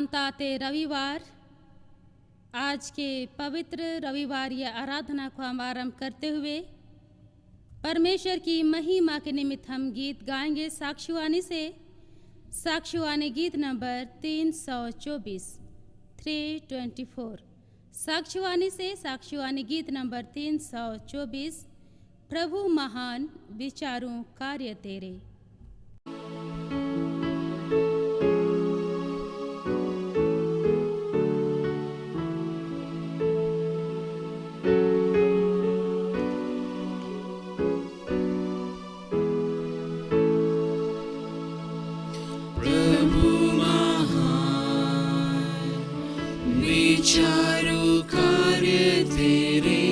ताते रविवार, आज के पवित्र रविवार या आराधना को हम आरंभ करते हुए परमेश्वर की महिमा के निमित्त हम गीत गाएंगे साक्षीवाणी से। साक्षीवाणी गीत नंबर 324 324। साक्षीवाणी से साक्षीवाणी गीत नंबर 324। प्रभु महान विचारों कार्य तेरे। विचारों कार्य तेरे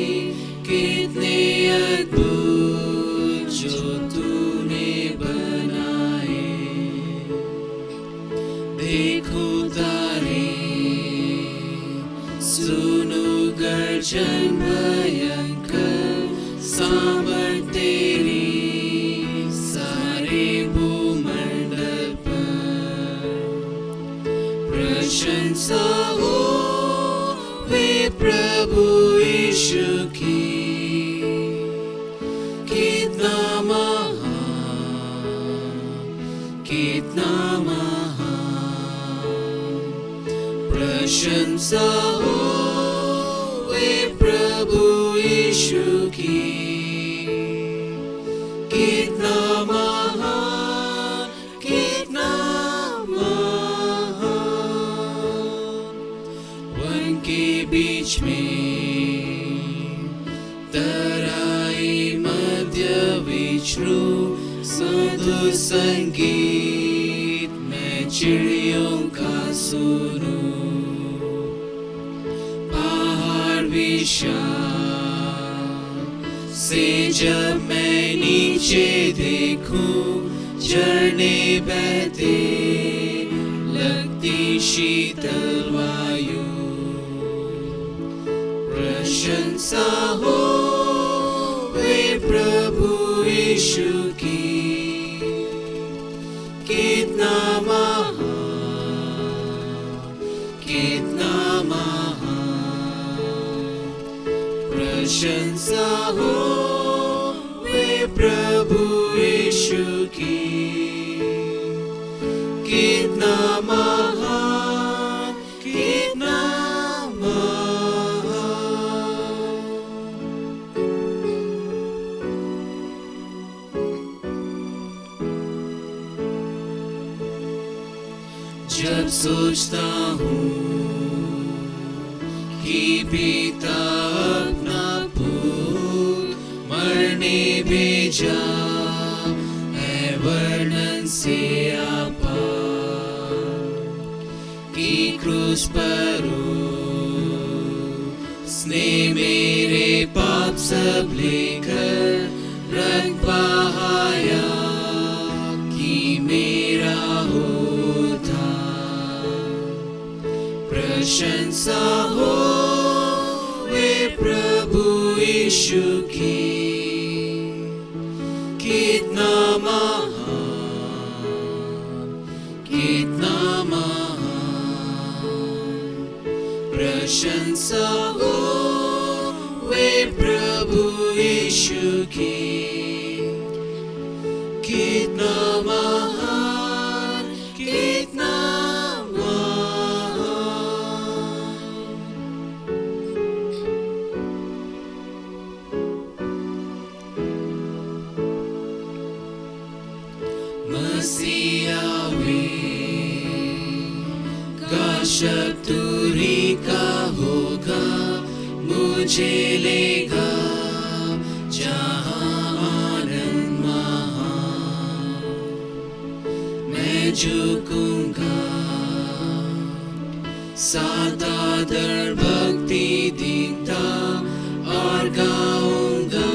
कितने अद्भुत जो तूने बनाए। देखो तारे, सुनो गर्जन भयंकर, सामर्थ तेरी सारे भूमंडल पर। प्रशंसा हो वे प्रभु यीशु की, कितना महान, कितना महान। प्रशंसा हो वे प्रभु यीशु की, कितना महान, कितना महान। वन के बीच में तराई मध्य विचरू, मधुर संगीत मैं चिड़ियों का सुनूं। पहाड़ विशाल से जब मैं नीचे देखूं, झरने बहते लगती शीतल वायु। प्रशंसा हो वे प्रभु यीशु की, कितना महान, कितना महान। प्रशंसा हो वे प्रभु यीशु की, कितना महान, कितना जब सोचता हूँ कि पिता अपना पुत्र मरने भेजा है, वर्णन से आपार कि क्रूस पर उसने मेरे पाप सब लेकर रंग बहाया कि मेरा होता। प्रशंसा हो वे प्रभु यीशु की, कितना महान, कितना महान। प्रशंसा हो वे प्रभु यीशु की, कितना महान, कितना शतुरी का होगा, मुझे लेगा जहाँ आनंद महान। मैं झुकूंगा साथ आदर भक्ति दीनता और गाऊंगा,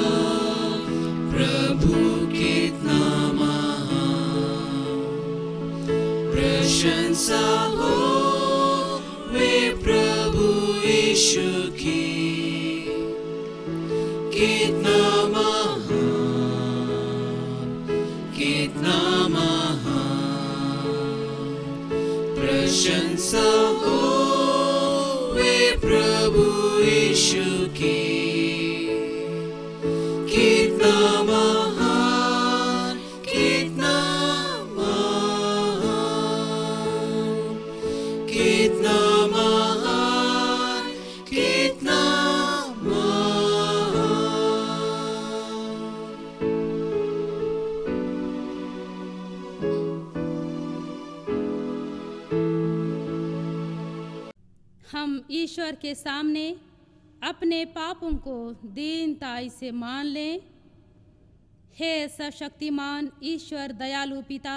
प्रभु कितना महान। प्रशंसा हो वे प्रभु यीशु की, कितना महान, कितना महान। प्रशंसा प्रभु यीशु की कितना महान, कितना महान, कितना महान, कितना महान। हम ईश्वर के सामने अपने पापों को दीनताई से मान लें। हे सशक्तिमान ईश्वर दयालु पिता,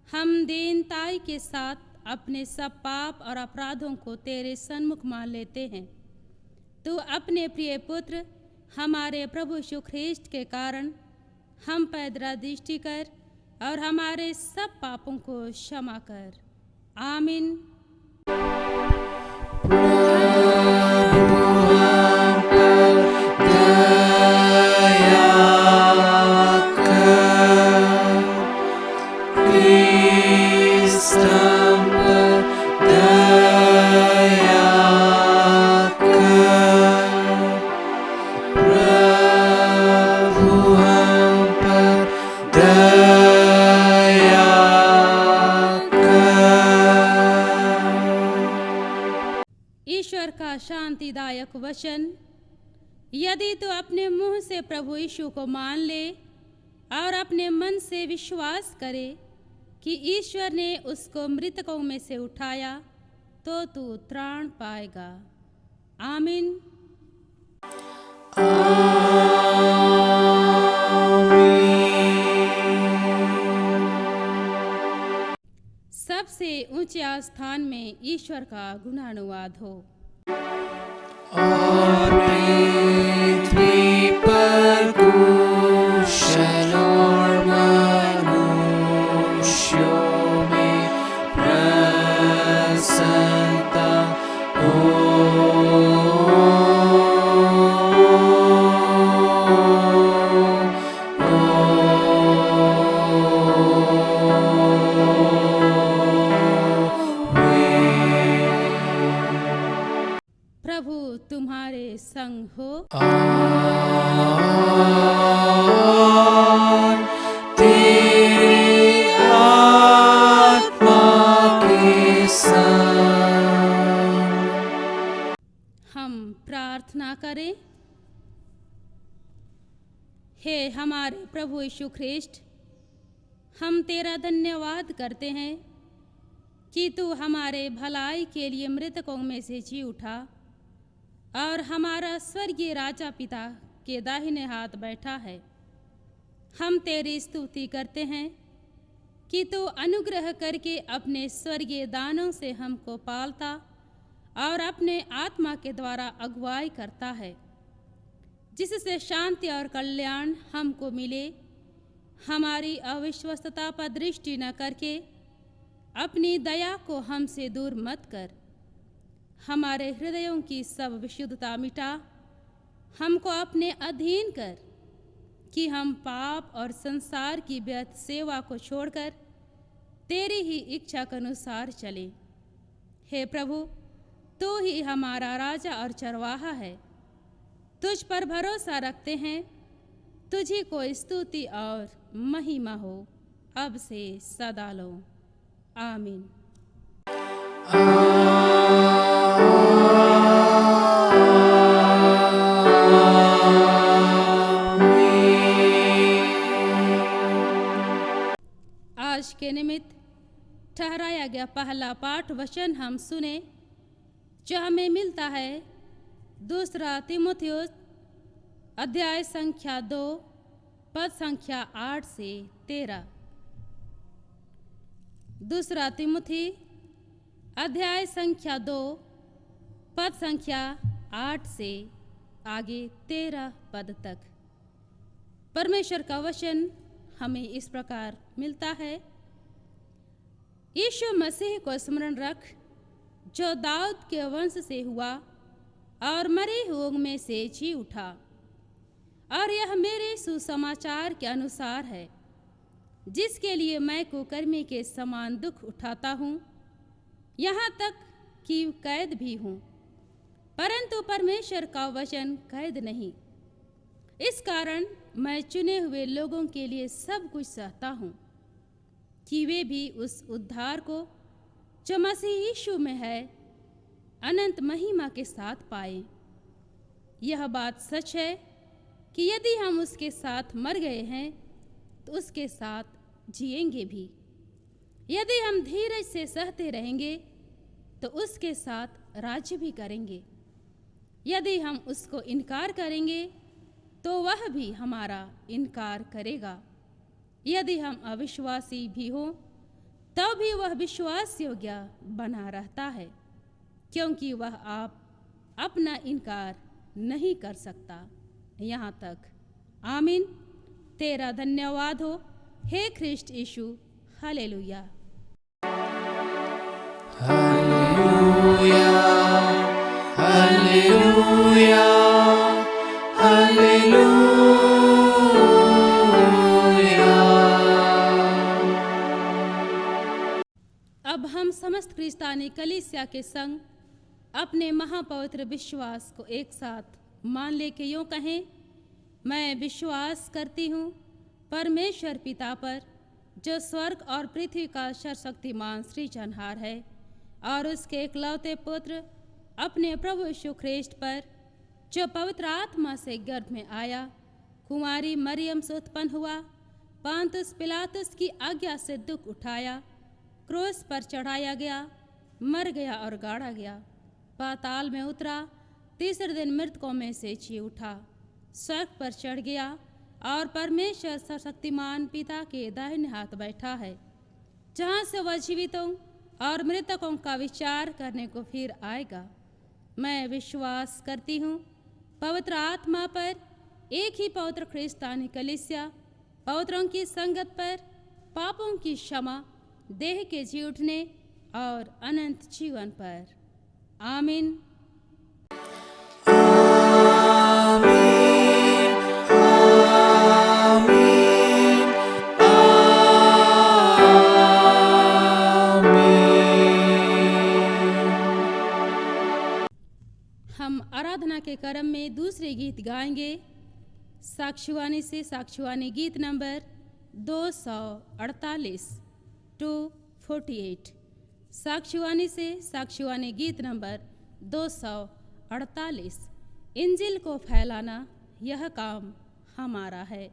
हम दीनताई के साथ अपने सब पाप और अपराधों को तेरे सन्मुख मान लेते हैं। तू अपने प्रिय पुत्र हमारे प्रभु यीशु ख्रीष्ट के कारण हम पर दृष्टि कर और हमारे सब पापों को क्षमा कर। आमीन। ईश्वर का शांतिदायक वचन, यदि तू अपने मुंह से प्रभु यीशु को मान ले और अपने मन से विश्वास करे कि ईश्वर ने उसको मृतकों में से उठाया, तो तू त्राण पाएगा। आमीन। सबसे ऊंचे स्थान में ईश्वर का गुणानुवाद हो। और पृथ्वी पर कुशल और मनुष्यों में प्रसन्नता प्रभु तुम्हारे संग हो। और तेरी आत्मा के संग। हम प्रार्थना करें। हे हमारे प्रभु यीशु ख्रीष्ट, हम तेरा धन्यवाद करते हैं कि तू हमारे भलाई के लिए मृतकों में से जी उठा और हमारा स्वर्गीय राजा पिता के दाहिने हाथ बैठा है। हम तेरी स्तुति करते हैं कि तू अनुग्रह करके अपने स्वर्गीय दानों से हमको पालता और अपने आत्मा के द्वारा अगुवाई करता है, जिससे शांति और कल्याण हमको मिले। हमारी अविश्वस्तता पर दृष्टि न करके अपनी दया को हमसे दूर मत कर। हमारे हृदयों की सब विशुद्धता मिटा हमको अपने अधीन कर कि हम पाप और संसार की व्यर्थ सेवा को छोड़कर तेरी ही इच्छा के अनुसार चलें। हे प्रभु, तू ही हमारा राजा और चरवाहा है। तुझ पर भरोसा रखते हैं। तुझी को स्तुति और महिमा हो, अब से सदा लो। आमीन। आज के निमित्त ठहराया गया पहला पाठ वचन हम सुने, जो हमें मिलता है 2 तीमुथियुस अध्याय संख्या 2 पद संख्या 8 से 13। 2 तीमुथी अध्याय संख्या 2 पद संख्या 8 से आगे 13 पद तक। परमेश्वर का वचन हमें इस प्रकार मिलता है। यीशु मसीह को स्मरण रख, जो दाऊद के वंश से हुआ और मरे हुओं में से जी उठा, और यह मेरे सुसमाचार के अनुसार है, जिसके लिए मैं कुकर्मी के समान दुख उठाता हूँ, यहाँ तक कि कैद भी हूँ। परंतु परमेश्वर का वचन कैद नहीं। इस कारण मैं चुने हुए लोगों के लिए सब कुछ सहता हूँ कि वे भी उस उद्धार को जो मसीह यीशु में है अनंत महिमा के साथ पाए। यह बात सच है कि यदि हम उसके साथ मर गए हैं तो उसके साथ जिएंगे भी। यदि हम धीरज से सहते रहेंगे तो उसके साथ राज्य भी करेंगे। यदि हम उसको इनकार करेंगे तो वह भी हमारा इनकार करेगा। यदि हम अविश्वासी भी हों तब भी वह विश्वास योग्य बना रहता है, क्योंकि वह आप अपना इनकार नहीं कर सकता। यहाँ तक। आमीन। तेरा धन्यवाद हो हे ख्रिस्ट यीशु। हालेलुया। Hallelujah, hallelujah, hallelujah. अब हम समस्त क्रिस्तानी कलीसिया के संग अपने महापवित्र विश्वास को एक साथ मान ले के यूँ कहें, मैं विश्वास करती हूँ परमेश्वर पिता पर, जो स्वर्ग और पृथ्वी का सर्वशक्तिमान सृजनहार है, और उसके इकलौते पुत्र अपने प्रभु यीशु ख्रिस्ट पर, जो पवित्र आत्मा से गर्भ में आया, कुंवारी मरियम से उत्पन्न हुआ, पांतुस पिलातुस की आज्ञा से दुख उठाया, क्रूस पर चढ़ाया गया, मर गया और गाड़ा गया, पाताल में उतरा, तीसरे दिन मृतकों में से जी उठा, स्वर्ग पर चढ़ गया और परमेश्वर सर्वशक्तिमान पिता के दाहिने हाथ बैठा है, जहाँ से वह जीवितों और मृतकों का विचार करने को फिर आएगा। मैं विश्वास करती हूँ पवित्र आत्मा पर, एक ही पवित्र क्रिस्तानी कलीसिया, पवित्रों की संगत पर, पापों की क्षमा, देह के जी उठने और अनंत जीवन पर। आमीन। हम आराधना के क्रम में दूसरे गीत गाएंगे। साक्षीवाणी से साक्षीवाणी गीत नंबर 248 248। साक्षीवाणी से साक्षीवाणी गीत नंबर 248। इंजिल को फैलाना यह काम हमारा है।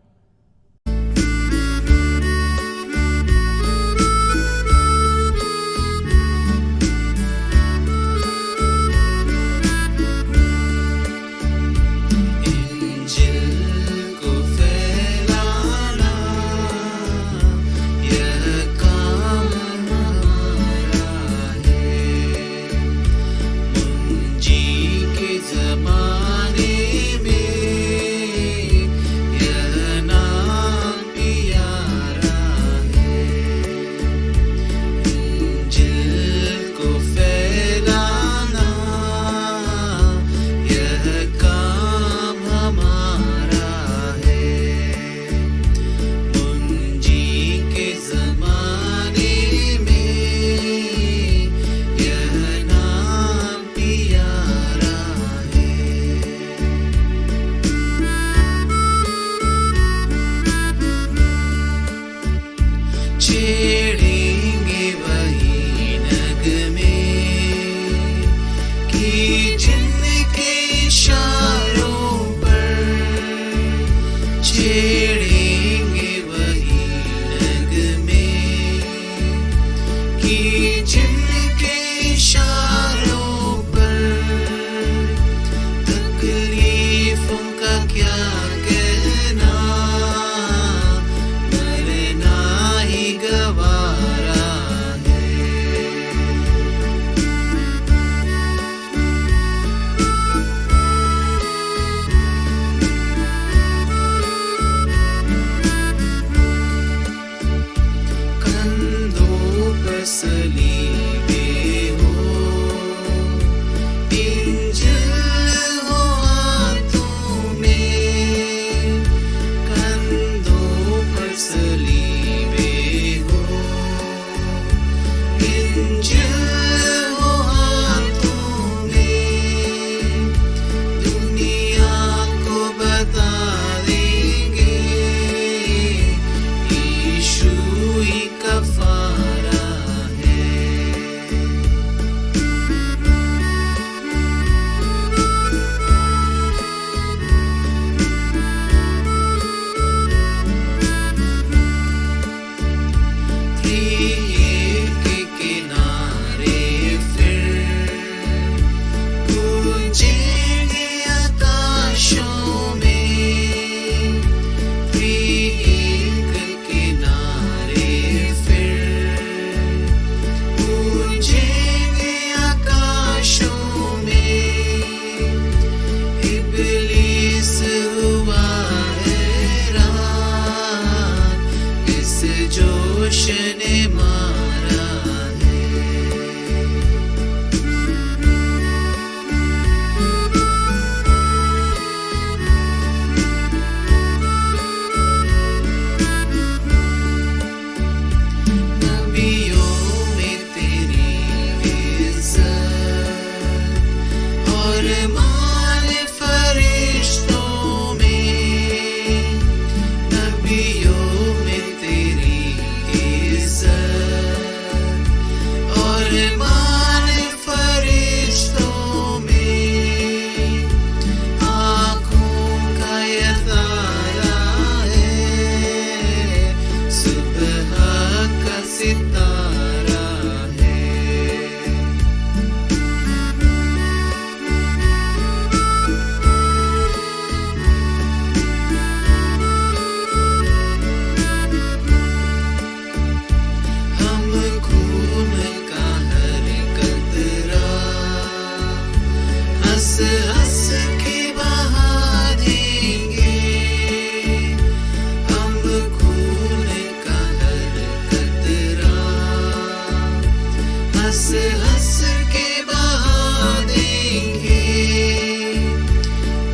हंस हंस के बहा देंगे,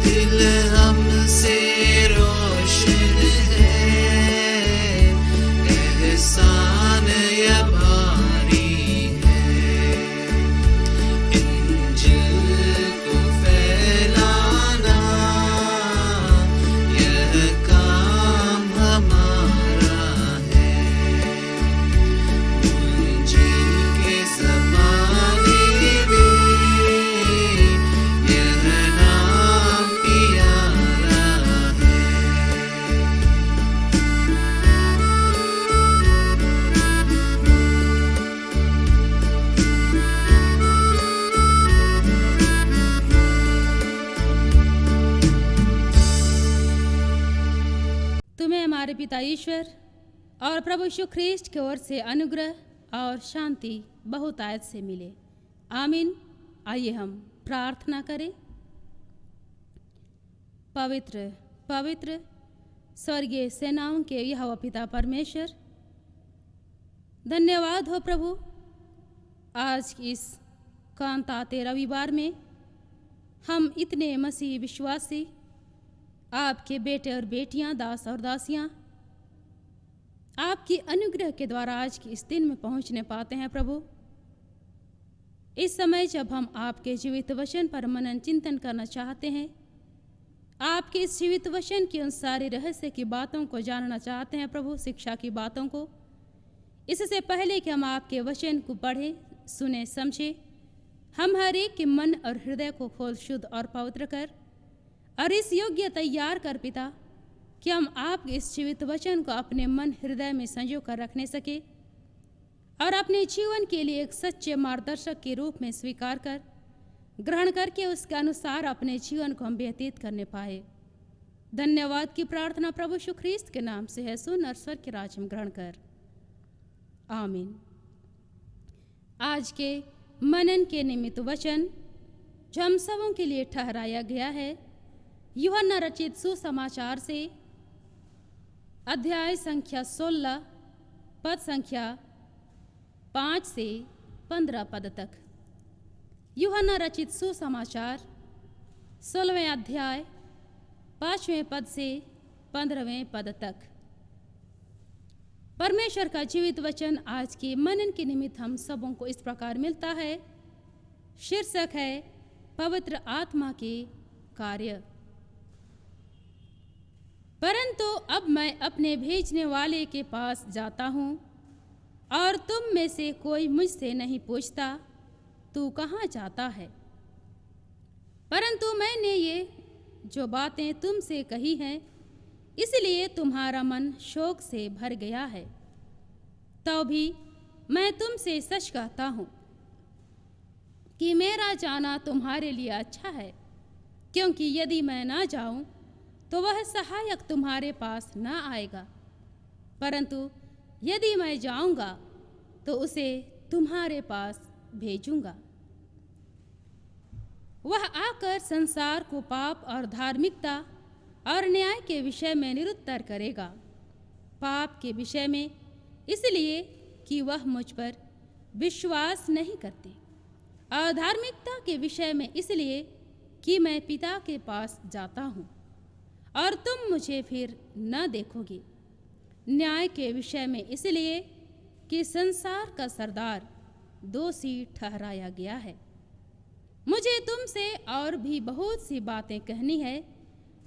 दिल हमसे रोशन है, एहसान या भारी है। इंजिल को फैलाना यह काम हमारा है। मुंजी के ज़माने में यह नाम प्यारा है। तुम्हें हमारे पिता ईश्वर और प्रभु यीशु ख्रीस्ट की ओर से अनुग्रह और शांति बहुतायत से मिले। आमीन। आइए हम प्रार्थना करें। पवित्र पवित्र स्वर्गीय सेनाओं के यहोवा पिता परमेश्वर, धन्यवाद हो प्रभु, आज की इस कांताते रविवार में हम इतने मसीह विश्वासी आपके बेटे और बेटियां, दास और दासियां आपकी अनुग्रह के द्वारा आज के इस दिन में पहुंचने पाते हैं। प्रभु, इस समय जब हम आपके जीवित वचन पर मनन चिंतन करना चाहते हैं, आपके इस जीवित वचन की उन सारी रहस्य की बातों को जानना चाहते हैं प्रभु, शिक्षा की बातों को, इससे पहले कि हम आपके वचन को पढ़ें, सुने, समझे, हम हर एक के मन और हृदय को खोल शुद्ध और पवित्र कर और इस योग्य तैयार कर पिता, कि हम आपके इस जीवित वचन को अपने मन हृदय में संजो कर रखने सके और अपने जीवन के लिए एक सच्चे मार्गदर्शक के रूप में स्वीकार कर ग्रहण करके उसके अनुसार अपने जीवन को हम व्यतीत करने पाए। धन्यवाद की प्रार्थना प्रभु यीशु ख्रीस्त के नाम से है। सुन और स्वर्ग के राज्य में ग्रहण कर। आमीन। आज के मनन के निमित्त वचन जो हम सबों के लिए ठहराया गया है, यूहन्ना रचित सुसमाचार से अध्याय संख्या 16 पद संख्या 5 से 15 पद तक। यूहन्ना रचित सुसमाचार 16वें अध्याय 5वें पद से 15वें पद तक। परमेश्वर का जीवित वचन आज के मनन के निमित्त हम सबों को इस प्रकार मिलता है। शीर्षक है पवित्र आत्मा के कार्य। परंतु अब मैं अपने भेजने वाले के पास जाता हूँ और तुम में से कोई मुझसे नहीं पूछता तू कहाँ जाता है। परंतु मैंने ये जो बातें तुमसे कही हैं, इसलिए तुम्हारा मन शोक से भर गया है। तो भी मैं तुमसे सच कहता हूँ कि मेरा जाना तुम्हारे लिए अच्छा है, क्योंकि यदि मैं ना जाऊँ तो वह सहायक तुम्हारे पास न आएगा, परंतु यदि मैं जाऊँगा तो उसे तुम्हारे पास भेजूँगा। वह आकर संसार को पाप और धार्मिकता और न्याय के विषय में निरुत्तर करेगा। पाप के विषय में इसलिए कि वह मुझ पर विश्वास नहीं करते, और धार्मिकता के विषय में इसलिए कि मैं पिता के पास जाता हूँ और तुम मुझे फिर न देखोगे। न्याय के विषय में इसलिए कि संसार का सरदार दोषी ठहराया गया है। मुझे तुमसे और भी बहुत सी बातें कहनी है,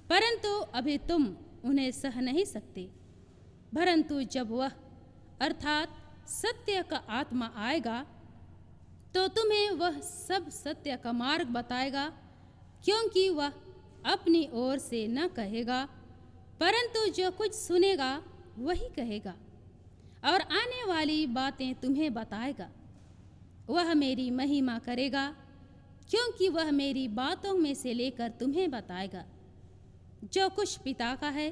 परंतु अभी तुम उन्हें सह नहीं सकते। परंतु जब वह अर्थात सत्य का आत्मा आएगा तो तुम्हें वह सब सत्य का मार्ग बताएगा, क्योंकि वह अपनी ओर से न कहेगा, परंतु जो कुछ सुनेगा वही कहेगा और आने वाली बातें तुम्हें बताएगा। वह मेरी महिमा करेगा, क्योंकि वह मेरी बातों में से लेकर तुम्हें बताएगा। जो कुछ पिता का है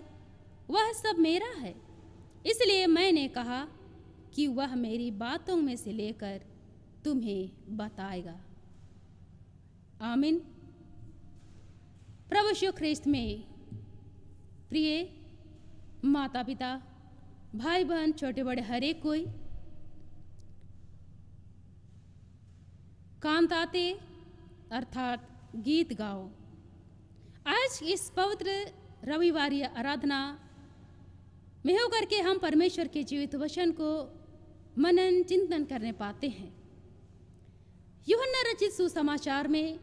वह सब मेरा है, इसलिए मैंने कहा कि वह मेरी बातों में से लेकर तुम्हें बताएगा। आमीन। प्रभु यीशु ख्रीस्त में प्रिय माता पिता, भाई बहन, छोटे बड़े हर एक कोई, कांताते अर्थात गीत गाओ। आज इस पवित्र रविवारीय आराधना में होकर के हम परमेश्वर के जीवित वचन को मनन चिंतन करने पाते हैं। यूहन्ना रचित सुसमाचार में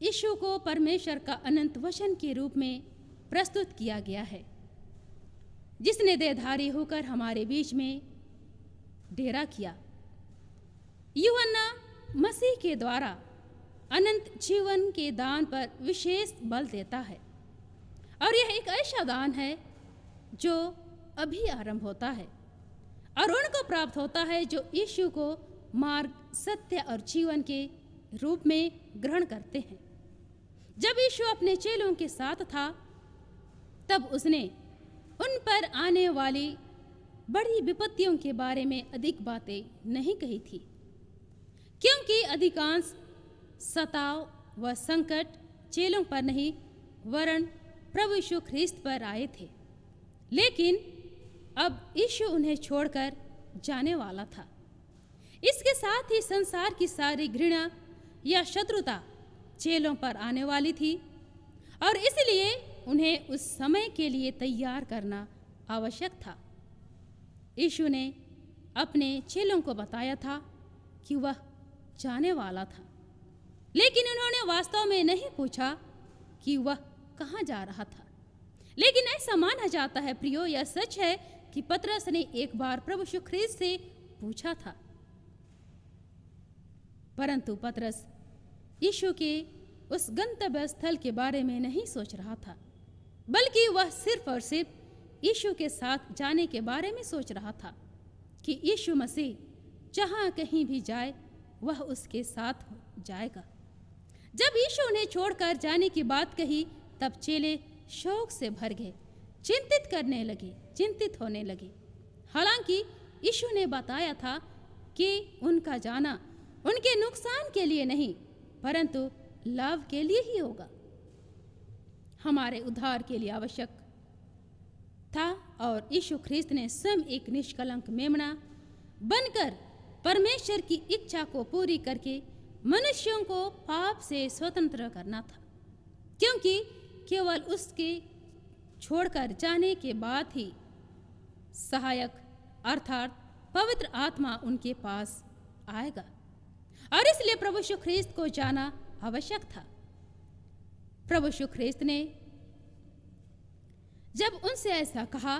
यीशु को परमेश्वर का अनंत वचन के रूप में प्रस्तुत किया गया है, जिसने देहधारी होकर हमारे बीच में डेरा किया। यूहन्ना मसीह के द्वारा अनंत जीवन के दान पर विशेष बल देता है, और यह एक ऐसा दान है जो अभी आरंभ होता है और उनको प्राप्त होता है जो यीशु को मार्ग, सत्य और जीवन के रूप में ग्रहण करते हैं। जब यीशु अपने चेलों के साथ था, तब उसने उन पर आने वाली बड़ी विपत्तियों के बारे में अधिक बातें नहीं कही थी, क्योंकि अधिकांश सताव व संकट चेलों पर नहीं वरन प्रभु यीशु ख्रिस्त पर आए थे। लेकिन अब यीशु उन्हें छोड़कर जाने वाला था। इसके साथ ही संसार की सारी घृणा या शत्रुता चेलों पर आने वाली थी, और इसलिए उन्हें उस समय के लिए तैयार करना आवश्यक था। यीशु ने अपने चेलों को बताया था कि वह जाने वाला था, लेकिन उन्होंने वास्तव में नहीं पूछा कि वह कहाँ जा रहा था। लेकिन ऐसा माना जाता है प्रियो, यह सच है कि पतरस ने एक बार प्रभु यीशु ख्रिस्त से पूछा था, परंतु पतरस यीशु के उस गंतव्य स्थल के बारे में नहीं सोच रहा था, बल्कि वह सिर्फ और सिर्फ यीशु के साथ जाने के बारे में सोच रहा था कि यीशु मसीह जहाँ कहीं भी जाए वह उसके साथ जाएगा। जब यीशु ने छोड़कर जाने की बात कही, तब चेले शोक से भर गए, चिंतित होने लगे। हालांकि यीशु ने बताया था कि उनका जाना उनके नुकसान के लिए नहीं, परंतु लाभ के लिए ही होगा, हमारे उद्धार के लिए आवश्यक था। और यीशु ख्रिस्त ने स्वयं एक निष्कलंक मेमना बनकर परमेश्वर की इच्छा को पूरी करके मनुष्यों को पाप से स्वतंत्र करना था, क्योंकि केवल उसके छोड़कर जाने के बाद ही सहायक अर्थात पवित्र आत्मा उनके पास आएगा, और इसलिए प्रभु यीशु ख्रिस्त को जाना आवश्यक था। प्रभु यीशु ख्रिस्त ने जब उनसे ऐसा कहा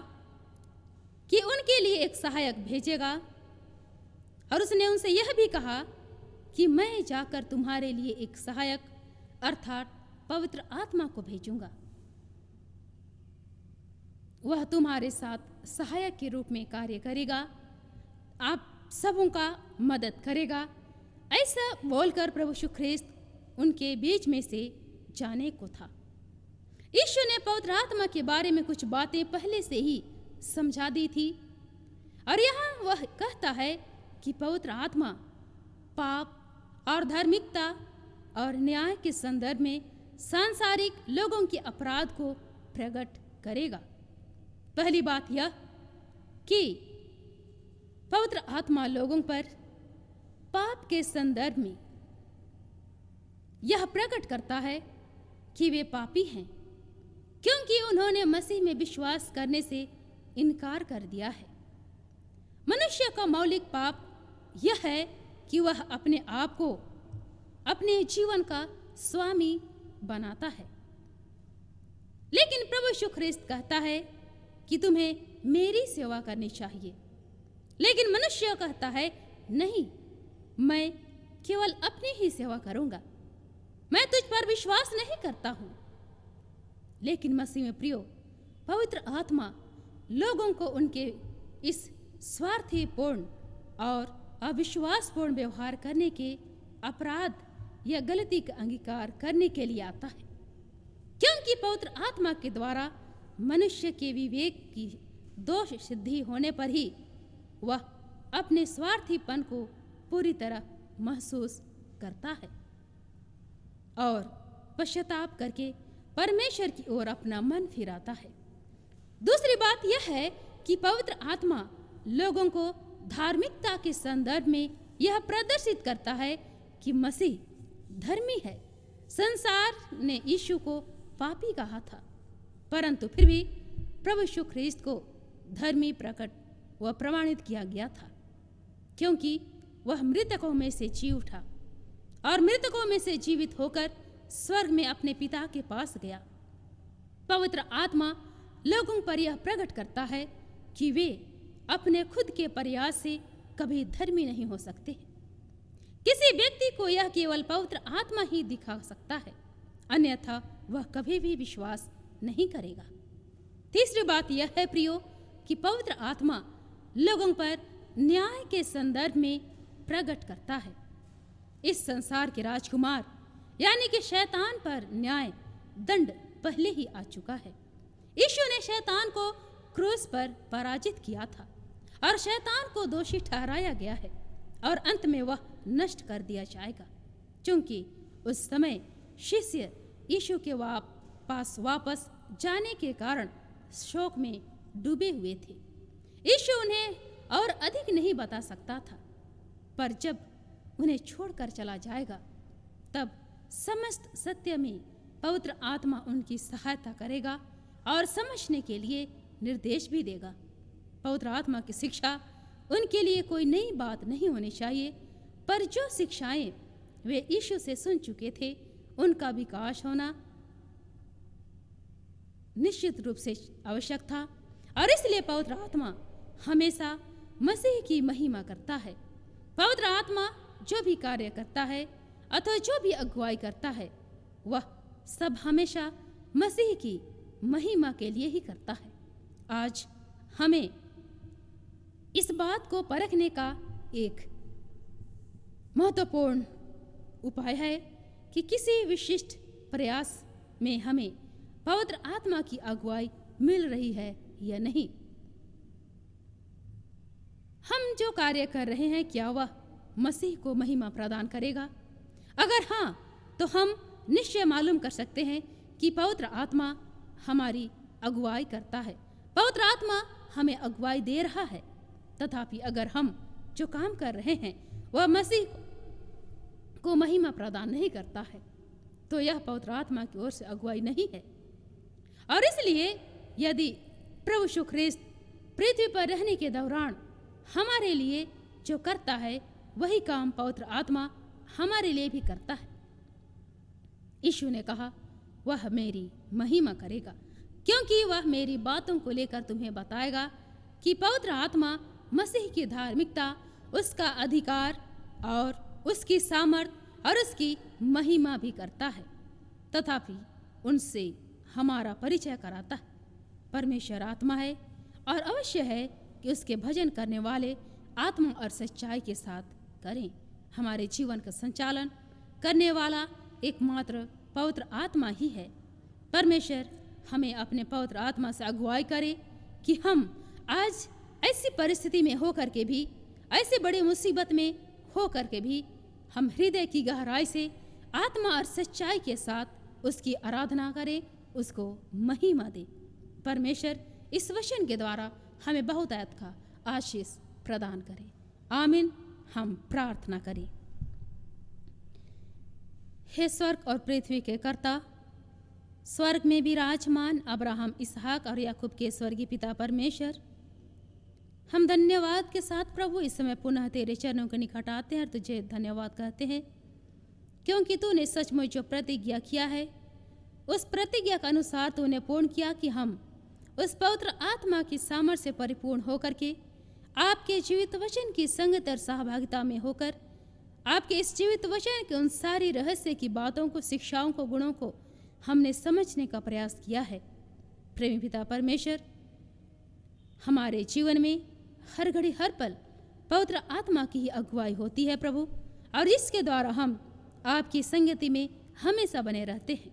कि उनके लिए एक सहायक भेजेगा, और उसने उनसे यह भी कहा कि मैं जाकर तुम्हारे लिए एक सहायक अर्थात पवित्र आत्मा को भेजूंगा, वह तुम्हारे साथ सहायक के रूप में कार्य करेगा, आप सबों का मदद करेगा। ऐसा बोलकर प्रभु यीशु ख्रिस्त उनके बीच में से जाने को था। यीशु ने पवित्र आत्मा के बारे में कुछ बातें पहले से ही समझा दी थी, और यहाँ वह कहता है कि पवित्र आत्मा पाप और धार्मिकता और न्याय के संदर्भ में सांसारिक लोगों के अपराध को प्रकट करेगा। पहली बात यह कि पवित्र आत्मा लोगों पर पाप के संदर्भ में यह प्रकट करता है कि वे पापी हैं, क्योंकि उन्होंने मसीह में विश्वास करने से इनकार कर दिया है। मनुष्य का मौलिक पाप यह है कि वह अपने आप को अपने जीवन का स्वामी बनाता है, लेकिन प्रभु यीशु ख्रिस्त कहता है कि तुम्हें मेरी सेवा करनी चाहिए। लेकिन मनुष्य कहता है नहीं, मैं केवल अपनी ही सेवा करूंगा, मैं तुझ पर विश्वास नहीं करता हूं। लेकिन मसीह में प्रियो, पवित्र आत्मा लोगों को उनके इस स्वार्थीपूर्ण और अविश्वासपूर्ण व्यवहार करने के अपराध या गलती का अंगीकार करने के लिए आता है, क्योंकि पवित्र आत्मा के द्वारा मनुष्य के विवेक की दोष सिद्धि होने पर ही वह अपने स्वार्थीपन को पूरी तरह महसूस करता है और पश्चाताप करके परमेश्वर की ओर अपना मन फिराता है। दूसरी बात यह है कि पवित्र आत्मा लोगों को धार्मिकता के संदर्भ में यह प्रदर्शित करता है कि मसीह धर्मी है। संसार ने यीशु को पापी कहा था, परंतु फिर भी प्रभु यीशु ख्रीस्त को धर्मी प्रकट व प्रमाणित किया गया था, क्योंकि वह मृतकों में से जी उठा और मृतकों में से जीवित होकर स्वर्ग में अपने पिता के पास गया। पवित्र आत्मा लोगों पर यह प्रकट करता है कि वे अपने खुद के प्रयास से कभी धर्मी नहीं हो सकते। किसी व्यक्ति को यह केवल पवित्र आत्मा ही दिखा सकता है, अन्यथा वह कभी भी विश्वास नहीं करेगा। तीसरी बात यह है प्रियो कि पवित्र आत्मा लोगों पर न्याय के संदर्भ में प्रकट करता है। इस संसार के राजकुमार यानी कि शैतान पर न्याय दंड पहले ही आ चुका है। यीशु ने शैतान को क्रूस पर पराजित किया था और शैतान को दोषी ठहराया गया है और अंत में वह नष्ट कर दिया जाएगा, क्योंकि उस समय शिष्य यीशु के पास वापस जाने के कारण शोक में डूबे हुए थे। यीशु उन्हें और अधिक नहीं बता सकता था, पर जब उन्हें छोड़कर चला जाएगा तब समस्त सत्य में पवित्र आत्मा उनकी सहायता करेगा और समझने के लिए निर्देश भी देगा। पवित्र आत्मा की शिक्षा उनके लिए कोई नई बात नहीं होनी चाहिए, पर जो शिक्षाएं वे यीशु से सुन चुके थे उनका विकास होना निश्चित रूप से आवश्यक था, और इसलिए पवित्र आत्मा हमेशा मसीह की महिमा करता है। पवित्र आत्मा जो भी कार्य करता है अथवा जो भी अगुवाई करता है वह सब हमेशा मसीह की महिमा के लिए ही करता है। आज हमें इस बात को परखने का एक महत्वपूर्ण उपाय है कि किसी विशिष्ट प्रयास में हमें पवित्र आत्मा की अगुवाई मिल रही है या नहीं। हम जो कार्य कर रहे हैं क्या वह मसीह को महिमा प्रदान करेगा? अगर हाँ, तो हम निश्चय मालूम कर सकते हैं कि पवित्र आत्मा हमारी अगुवाई करता है, पवित्र आत्मा हमें अगुवाई दे रहा है। तथापि अगर हम जो काम कर रहे हैं वह मसीह को महिमा प्रदान नहीं करता है तो यह पवित्र आत्मा की ओर से अगुवाई नहीं है। और इसलिए यदि प्रभु यीशु ख्रीस्त पृथ्वी पर रहने के दौरान हमारे लिए जो करता है वही काम पवित्र आत्मा हमारे लिए भी करता है। यीशु ने कहा वह मेरी महिमा करेगा, क्योंकि वह मेरी बातों को लेकर तुम्हें बताएगा कि पवित्र आत्मा मसीह की धार्मिकता, उसका अधिकार और उसकी सामर्थ और उसकी महिमा भी करता है, तथापि उनसे हमारा परिचय कराता है। परमेश्वर आत्मा है और अवश्य है कि उसके भजन करने वाले आत्मा और सच्चाई के साथ करें। हमारे जीवन का संचालन करने वाला एकमात्र पवित्र आत्मा ही है। परमेश्वर हमें अपने पवित्र आत्मा से अगुवाई करे कि हम आज ऐसी परिस्थिति में होकर के भी, ऐसे बड़ी मुसीबत में होकर के भी हम हृदय की गहराई से आत्मा और सच्चाई के साथ उसकी आराधना करें, उसको महिमा दें। परमेश्वर इस वचन के द्वारा हमें बहुतायत का आशीष प्रदान करे। आमीन। हम प्रार्थना करें। हे स्वर्ग और पृथ्वी के कर्ता, स्वर्ग में विराजमान अब्राहम, इसहाक और याकूब के स्वर्गीय पिता परमेश्वर, हम धन्यवाद के साथ प्रभु इस समय पुनः तेरे चरणों के निकट आते हैं और तुझे धन्यवाद कहते हैं, क्योंकि तूने सचमुच जो प्रतिज्ञा किया है उस प्रतिज्ञा के अनुसार तूने पूर्ण किया कि हम उस पवित्र आत्मा की सामर्थ्य से परिपूर्ण होकर के आपके जीवित वचन की संगत और सहभागिता में होकर आपके इस जीवित वचन के उन सारी रहस्य की बातों को, शिक्षाओं को, गुणों को हमने समझने का प्रयास किया है। प्रेमी पिता परमेश्वर, हमारे जीवन में हर घड़ी हर पल पवित्र आत्मा की ही अगुवाई होती है प्रभु, और इसके द्वारा हम आपकी संगति में हमेशा बने रहते हैं।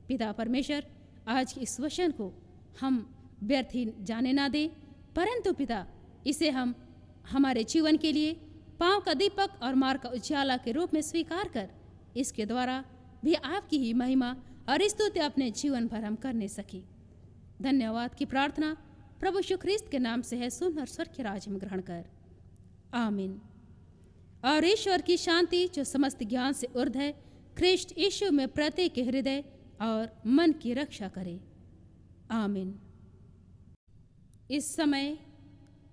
पिता परमेश्वर, आज के इस वचन को हम व्यर्थ ही जाने ना दें, परंतु पिता इसे हम हमारे जीवन के लिए पांव का दीपक और मार्ग का उजाला के रूप में स्वीकार कर इसके द्वारा भी आपकी ही महिमा और स्तुति अपने जीवन भर हम करने सके। धन्यवाद की प्रार्थना प्रभु यीशु ख्रीस्त के नाम से है, सुन और स्वर्ग के राज्य में ग्रहण कर। आमीन। और ईश्वर की शांति जो समस्त ज्ञान से ऊर्ध है ख्रिस्ट यीशु में प्रत्येक के हृदय और मन की रक्षा करे। आमीन। इस समय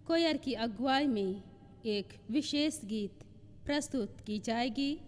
कोयर की अगुवाई में एक विशेष गीत प्रस्तुत की जाएगी।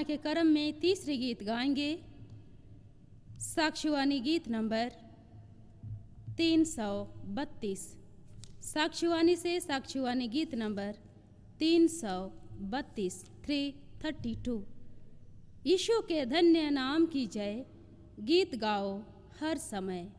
के क्रम में तीसरी गीत गाएंगे, साक्षीवानी गीत नंबर 332। साक्षीवानी से साक्षीवानी गीत नंबर 332 332। यीशु के धन्य नाम की जय, गीत गाओ हर समय।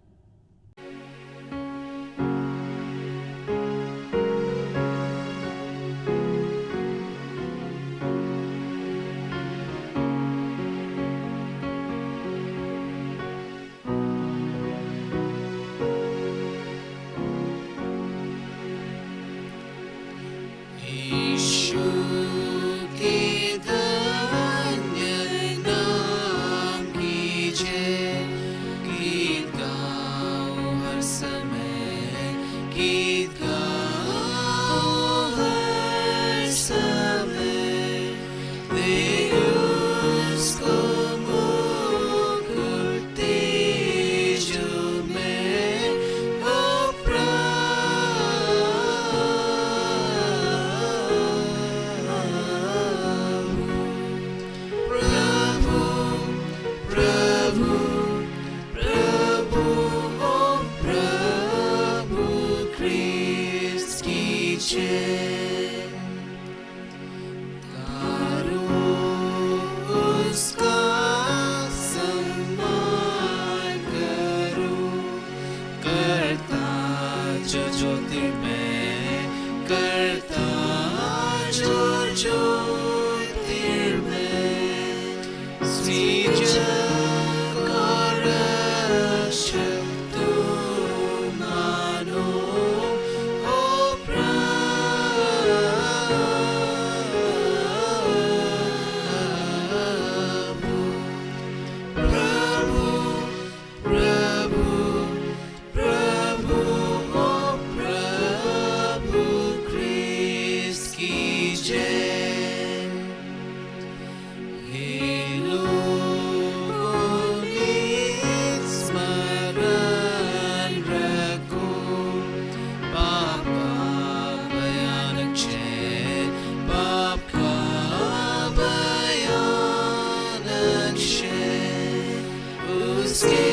उसके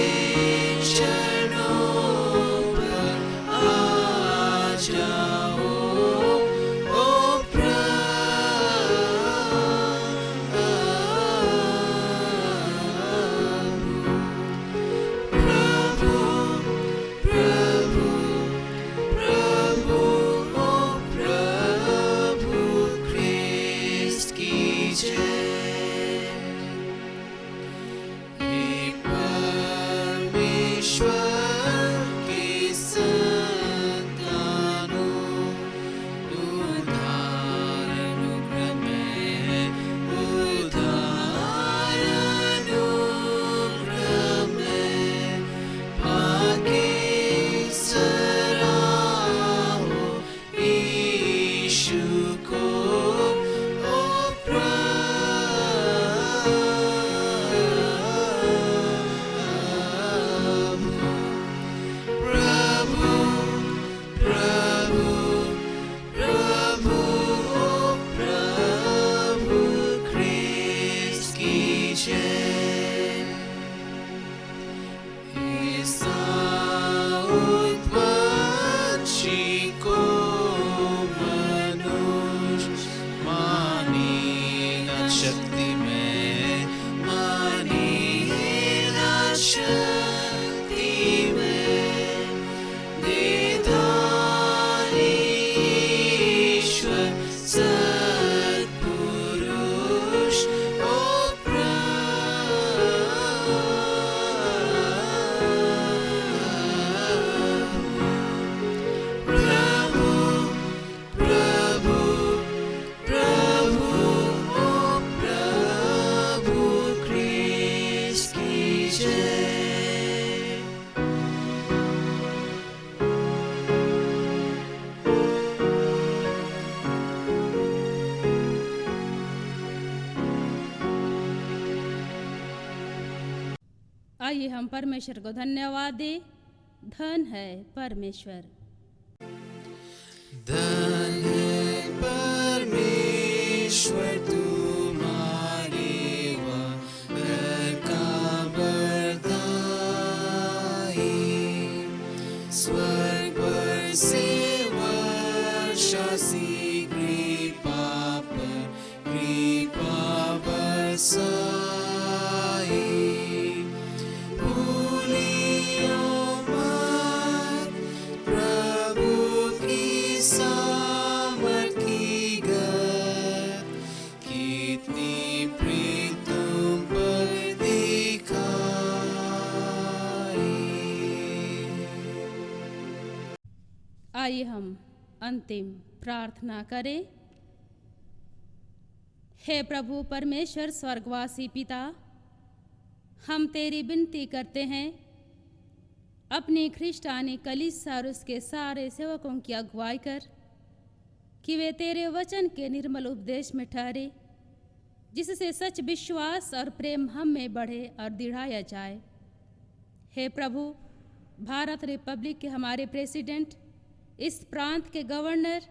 चरणों पर आ जाओ ओ प्रभु प्रभु प्रभु ओ प्रभु ख्रीस्त की जय। हे परमेश्वर की संतानों, उद्धार अनुग्रह में आके सराहो यीशु को ओ प्रभु प्रभु प्रभु ओ प्रभु ख्रीस्त की जय। उत्पत्ति को मनुष्य मानेगा शक्ति में, मानेगा शक्ति में, निधानी ईश्वर सत्पुरुष ओ प्रभु प्रभु प्रभु ओ प्रभु ख्रीस्त की जय। आइए हम परमेश्वर को धन्यवाद दें। धन है परमेश्वर। धन है परमेश्वर तुम्हारे घर का बरदाई, स्वर्ग पर से वर्षा सी कृपा बरसाई। भूलियो मत प्रभु की सामर्थ की गत, कितनी प्रीत तुम पर दिखाई। आइए हम अंतिम प्रार्थना करें। हे प्रभु परमेश्वर स्वर्गवासी पिता, हम तेरी विनती करते हैं, अपनी ख्रिस्तानी कलीसिया और उसके सारे सेवकों की अगुवाई कर कि वे तेरे वचन के निर्मल उपदेश में ठहरे, जिससे सच विश्वास और प्रेम हम में बढ़े और दृढ़ाया जाए। हे प्रभु, भारत रिपब्लिक के हमारे प्रेसिडेंट, इस प्रांत के गवर्नर,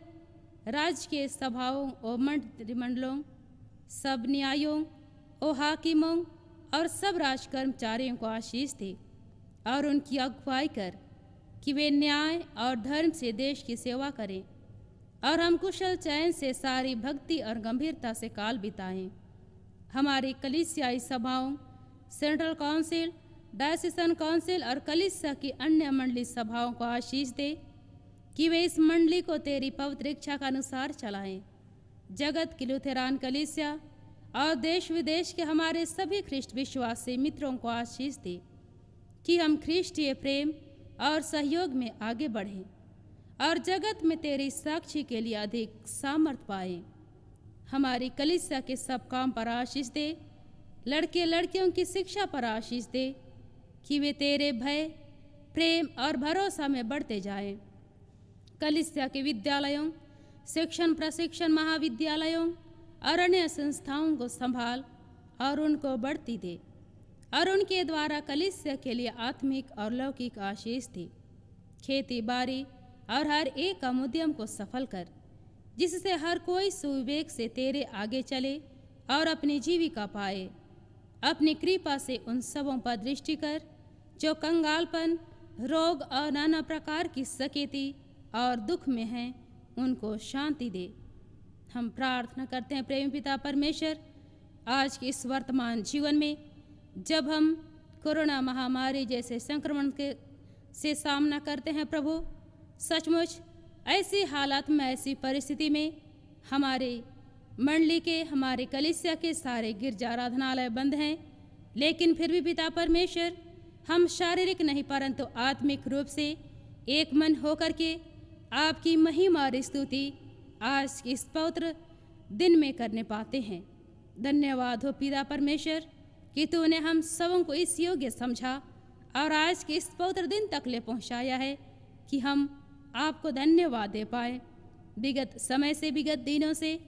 राज्य के सभाओं और मंत्रिमंडलों, सब न्यायों और हाकिमों और सब राज कर्मचारियों को आशीष दे और उनकी अगुवाई कर कि वे न्याय और धर्म से देश की सेवा करें और हम कुशल चयन से सारी भक्ति और गंभीरता से काल बिताएं। हमारी कलीसियाई सभाओं, सेंट्रल काउंसिल, डायसीजन काउंसिल और कलीसिया की अन्य मंडली सभाओं को आशीष दे कि वे इस मंडली को तेरी पवित्र इच्छा के अनुसार चलाएं। जगत की लुथेरान कलीसिया और देश विदेश के हमारे सभी ख्रिस्ट विश्वासी मित्रों को आशीष दे कि हम ख्रिस्टीय प्रेम और सहयोग में आगे बढ़ें और जगत में तेरी साक्षी के लिए अधिक सामर्थ पाएं। हमारी कलीसिया के सब काम पर आशीष दे, लड़के लड़कियों की शिक्षा पर आशीष दे कि वे तेरे भय, प्रेम और भरोसा में बढ़ते जाएं। कलीसिया के विद्यालयों, शिक्षण प्रशिक्षण महाविद्यालयों और अन्य संस्थाओं को संभाल और उनको बढ़ती दे और उनके द्वारा कलीसिया के लिए आत्मिक और लौकिक आशीष दे। खेती बाड़ी और हर एक काम उद्यम को सफल कर, जिससे हर कोई सुविवेक से तेरे आगे चले और अपनी जीविका पाए। अपनी कृपा से उन सबों पर दृष्टि कर जो कंगालपन, रोग और नाना प्रकार की सकेती और दुख में हैं, उनको शांति दे। हम प्रार्थना करते हैं प्रेमी पिता परमेश्वर, आज के इस वर्तमान जीवन में जब हम कोरोना महामारी जैसे संक्रमण के से सामना करते हैं प्रभु, सचमुच ऐसी हालात में, ऐसी परिस्थिति में हमारे मंडली के, हमारे कलीसिया के सारे गिरजा आराधनालय बंद हैं, लेकिन फिर भी पिता परमेश्वर हम शारीरिक नहीं परंतु आत्मिक रूप से एक मन होकर के आपकी महिमा और स्तुति आज के इस पवित्र दिन में करने पाते हैं। धन्यवाद हो पिता परमेश्वर कि तूने हम सबों को इस योग्य समझा और आज के इस पवित्र दिन तक ले पहुंचाया है कि हम आपको धन्यवाद दे पाए। विगत समय से, विगत दिनों से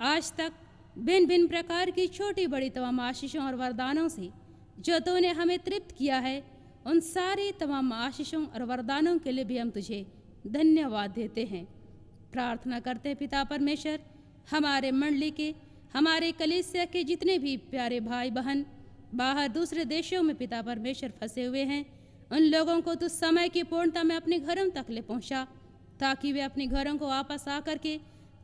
आज तक भिन्न भिन्न प्रकार की छोटी बड़ी तमाम आशीषों और वरदानों से जो तूने हमें तृप्त किया है, उन सारी तमाम आशीषों और वरदानों के लिए भी हम तुझे धन्यवाद देते हैं। प्रार्थना करते हैं पिता परमेश्वर, हमारे मंडली के, हमारे कलीसिया के जितने भी प्यारे भाई बहन बाहर दूसरे देशों में पिता परमेश्वर फंसे हुए हैं, उन लोगों को तू समय की पूर्णता में अपने घरों तक ले पहुंचा, ताकि वे अपने घरों को वापस आकर के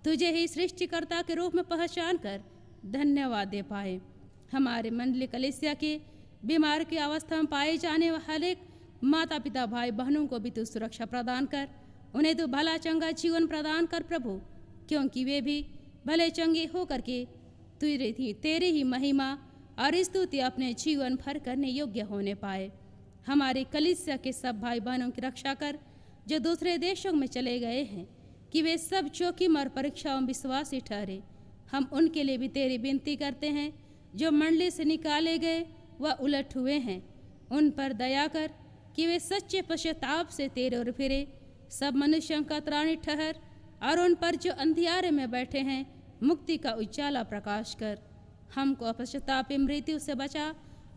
तुझे ही सृष्टिकर्ता के रूप में पहचान कर धन्यवाद दे पाए। हमारे मंडली कलीसिया के बीमार की अवस्था में पाए जाने वाले माता पिता भाई बहनों को भी तू सुरक्षा प्रदान कर, उन्हें तू भला चंगा जीवन प्रदान कर प्रभु, क्योंकि वे भी भले चंगे होकर के तेरी ही महिमा और स्तुति अपने जीवन भर करने योग्य होने पाए। हमारे कलीसिया के सब भाई बहनों की रक्षा कर जो दूसरे देशों में चले गए हैं, कि वे सब जोखिम और परीक्षाओं में विश्वासी ठहरे। हम उनके लिए भी तेरी विनती करते हैं, जो मंडली से निकाले गए व उलट हुए हैं, उन पर दया कर कि वे सच्चे पश्चाताप से तेरे ओर फिरे। सब मनुष्यों का त्राणी ठहर और उन पर जो अंधियारे में बैठे हैं मुक्ति का उजाला प्रकाश कर। हमको पश्चातापी मृत्यु से बचा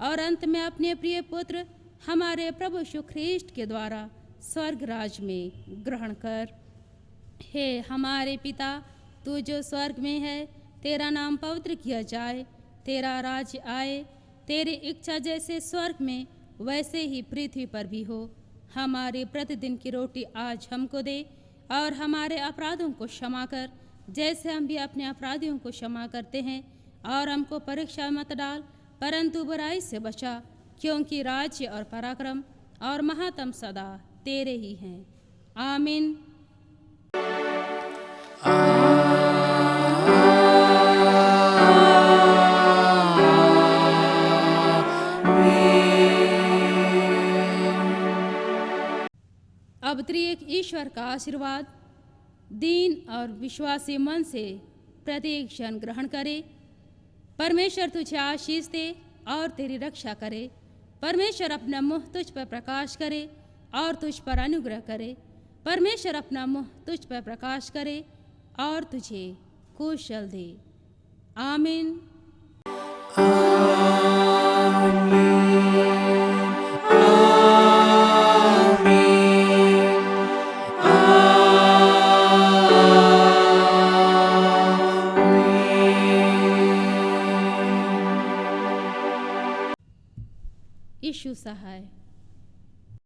और अंत में अपने प्रिय पुत्र हमारे प्रभु यीशु ख्रीष्ट के द्वारा स्वर्ग राज में ग्रहण कर। हे हमारे पिता, तू जो स्वर्ग में है, तेरा नाम पवित्र किया जाए, तेरा राज्य आए, तेरी इच्छा जैसे स्वर्ग में वैसे ही पृथ्वी पर भी हो। हमारी प्रतिदिन की रोटी आज हमको दे और हमारे अपराधों को क्षमा कर, जैसे हम भी अपने अपराधियों को क्षमा करते हैं, और हमको परीक्षा मत डाल परंतु बुराई से बचा, क्योंकि राज्य और पराक्रम और महात्म सदा तेरे ही हैं। आमीन। अब त्रिएक ईश्वर का आशीर्वाद दीन और विश्वासी मन से प्रत्येक क्षण ग्रहण करे। परमेश्वर तुझे आशीष दे और तेरी रक्षा करे। परमेश्वर अपना मुँह तुझ पर प्रकाश करे और तुझ पर अनुग्रह करे। परमेश्वर अपना मुँह तुझ पर प्रकाश करे और तुझे कुशल दे। आमीन। आमीन।